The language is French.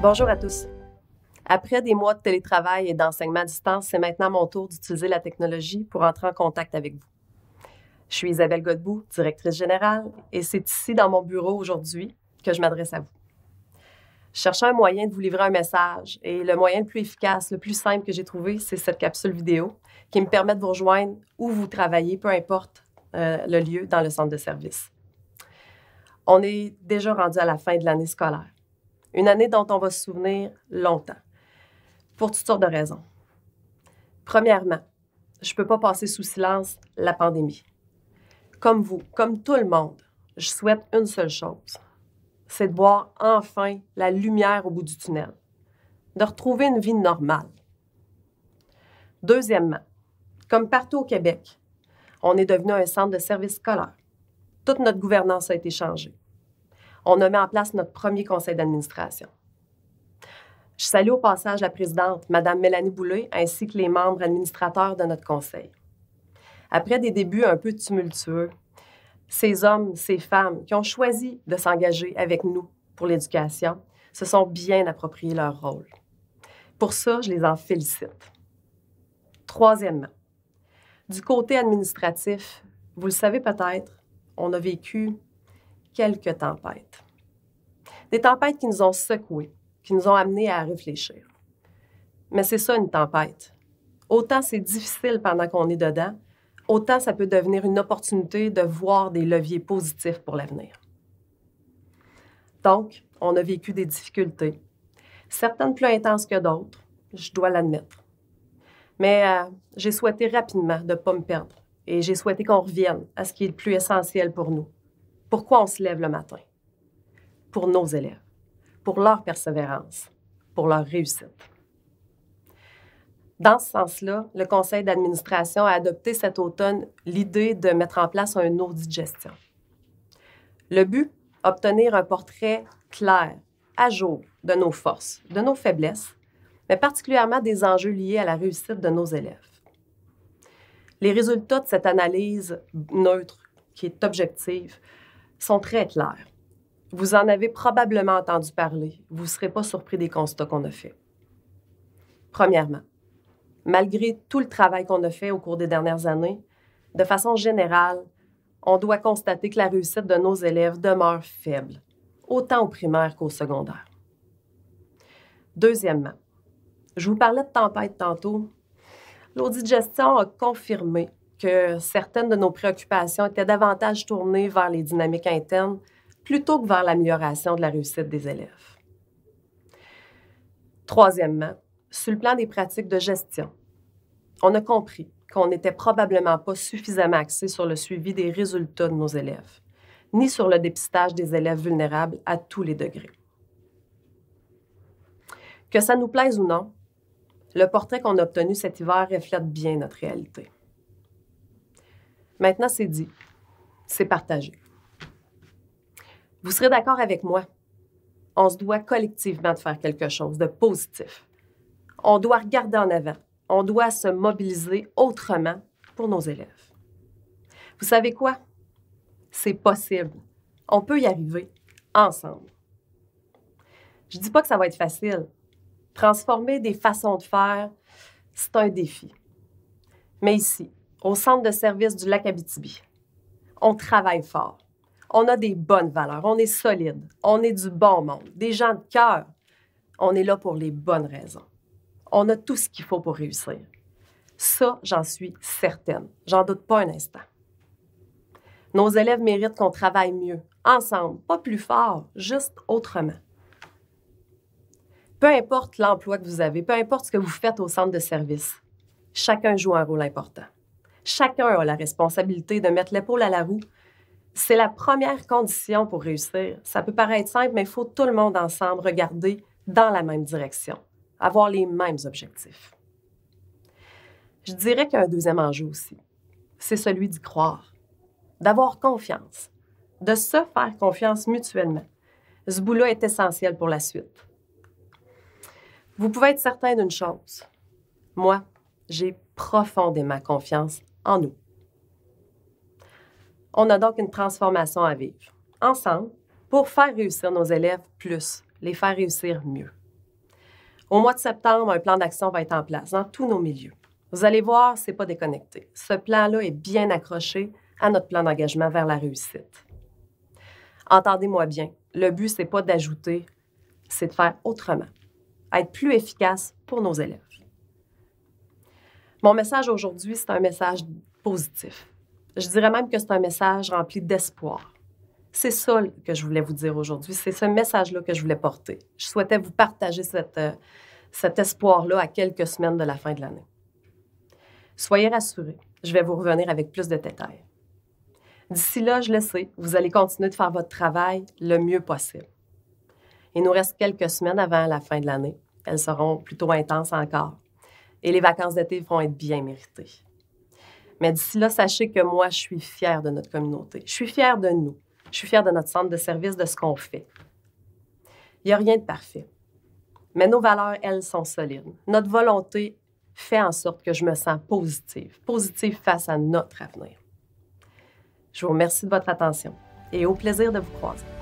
Bonjour à tous. Après des mois de télétravail et d'enseignement à distance, c'est maintenant mon tour d'utiliser la technologie pour entrer en contact avec vous. Je suis Isabelle Godbout, directrice générale, et c'est ici dans mon bureau aujourd'hui que je m'adresse à vous. Je cherchais un moyen de vous livrer un message et le moyen le plus efficace, le plus simple que j'ai trouvé, c'est cette capsule vidéo qui me permet de vous rejoindre où vous travaillez, peu importe le lieu dans le centre de service. On est déjà rendu à la fin de l'année scolaire. Une année dont on va se souvenir longtemps, pour toutes sortes de raisons. Premièrement, je ne peux pas passer sous silence la pandémie. Comme vous, comme tout le monde, je souhaite une seule chose, c'est de voir enfin la lumière au bout du tunnel, de retrouver une vie normale. Deuxièmement, comme partout au Québec, on est devenu un centre de service scolaire. Toute notre gouvernance a été changée. On a mis en place notre premier conseil d'administration. Je salue au passage la présidente, Mme Mélanie Boulay, ainsi que les membres administrateurs de notre conseil. Après des débuts un peu tumultueux, ces hommes, ces femmes qui ont choisi de s'engager avec nous pour l'éducation se sont bien appropriés leur rôle. Pour ça, je les en félicite. Troisièmement, du côté administratif, vous le savez peut-être, on a vécu quelques tempêtes. Des tempêtes qui nous ont secoués, qui nous ont amenés à réfléchir. Mais c'est ça une tempête. Autant c'est difficile pendant qu'on est dedans, autant ça peut devenir une opportunité de voir des leviers positifs pour l'avenir. Donc, on a vécu des difficultés, certaines plus intenses que d'autres, je dois l'admettre. Mais j'ai souhaité rapidement de ne pas me perdre et j'ai souhaité qu'on revienne à ce qui est le plus essentiel pour nous. Pourquoi on se lève le matin? Pour nos élèves, pour leur persévérance, pour leur réussite. Dans ce sens-là, le conseil d'administration a adopté cet automne l'idée de mettre en place un audit de gestion. Le but, obtenir un portrait clair, à jour de nos forces, de nos faiblesses, mais particulièrement des enjeux liés à la réussite de nos élèves. Les résultats de cette analyse neutre, qui est objective, sont très clairs. Vous en avez probablement entendu parler. Vous ne serez pas surpris des constats qu'on a faits. Premièrement, malgré tout le travail qu'on a fait au cours des dernières années, de façon générale, on doit constater que la réussite de nos élèves demeure faible, autant au primaire qu'au secondaire. Deuxièmement, je vous parlais de tempête tantôt. L'audit de gestion a confirmé que certaines de nos préoccupations étaient davantage tournées vers les dynamiques internes plutôt que vers l'amélioration de la réussite des élèves. Troisièmement, sur le plan des pratiques de gestion, on a compris qu'on n'était probablement pas suffisamment axé sur le suivi des résultats de nos élèves, ni sur le dépistage des élèves vulnérables à tous les degrés. Que ça nous plaise ou non, le portrait qu'on a obtenu cet hiver reflète bien notre réalité. Maintenant, c'est dit, c'est partagé. Vous serez d'accord avec moi. On se doit collectivement de faire quelque chose de positif. On doit regarder en avant. On doit se mobiliser autrement pour nos élèves. Vous savez quoi? C'est possible. On peut y arriver ensemble. Je ne dis pas que ça va être facile. Transformer des façons de faire, c'est un défi. Mais ici, au centre de service du Lac-Abitibi, on travaille fort. On a des bonnes valeurs, on est solide, on est du bon monde, des gens de cœur. On est là pour les bonnes raisons. On a tout ce qu'il faut pour réussir. Ça, j'en suis certaine. J'en doute pas un instant. Nos élèves méritent qu'on travaille mieux, ensemble, pas plus fort, juste autrement. Peu importe l'emploi que vous avez, peu importe ce que vous faites au centre de service, chacun joue un rôle important. Chacun a la responsabilité de mettre l'épaule à la roue. C'est la première condition pour réussir. Ça peut paraître simple, mais il faut tout le monde ensemble regarder dans la même direction, avoir les mêmes objectifs. Je dirais qu'il y a un deuxième enjeu aussi. C'est celui d'y croire, d'avoir confiance, de se faire confiance mutuellement. Ce bout-là est essentiel pour la suite. Vous pouvez être certain d'une chose. Moi, j'ai profondément confiance en nous. On a donc une transformation à vivre, ensemble, pour faire réussir nos élèves plus, les faire réussir mieux. Au mois de septembre, un plan d'action va être en place dans tous nos milieux. Vous allez voir, ce n'est pas déconnecté. Ce plan-là est bien accroché à notre plan d'engagement vers la réussite. Entendez-moi bien, le but, ce n'est pas d'ajouter, c'est de faire autrement, être plus efficace pour nos élèves. Mon message aujourd'hui, c'est un message positif. Je dirais même que c'est un message rempli d'espoir. C'est ça que je voulais vous dire aujourd'hui. C'est ce message-là que je voulais porter. Je souhaitais vous partager cet espoir-là à quelques semaines de la fin de l'année. Soyez rassurés, je vais vous revenir avec plus de détails. D'ici là, je le sais, vous allez continuer de faire votre travail le mieux possible. Il nous reste quelques semaines avant la fin de l'année. Elles seront plutôt intenses encore. Et les vacances d'été vont être bien méritées. Mais d'ici là, sachez que moi, je suis fière de notre communauté. Je suis fière de nous. Je suis fière de notre centre de service, de ce qu'on fait. Il n'y a rien de parfait. Mais nos valeurs, elles, sont solides. Notre volonté fait en sorte que je me sens positive face à notre avenir. Je vous remercie de votre attention et au plaisir de vous croiser.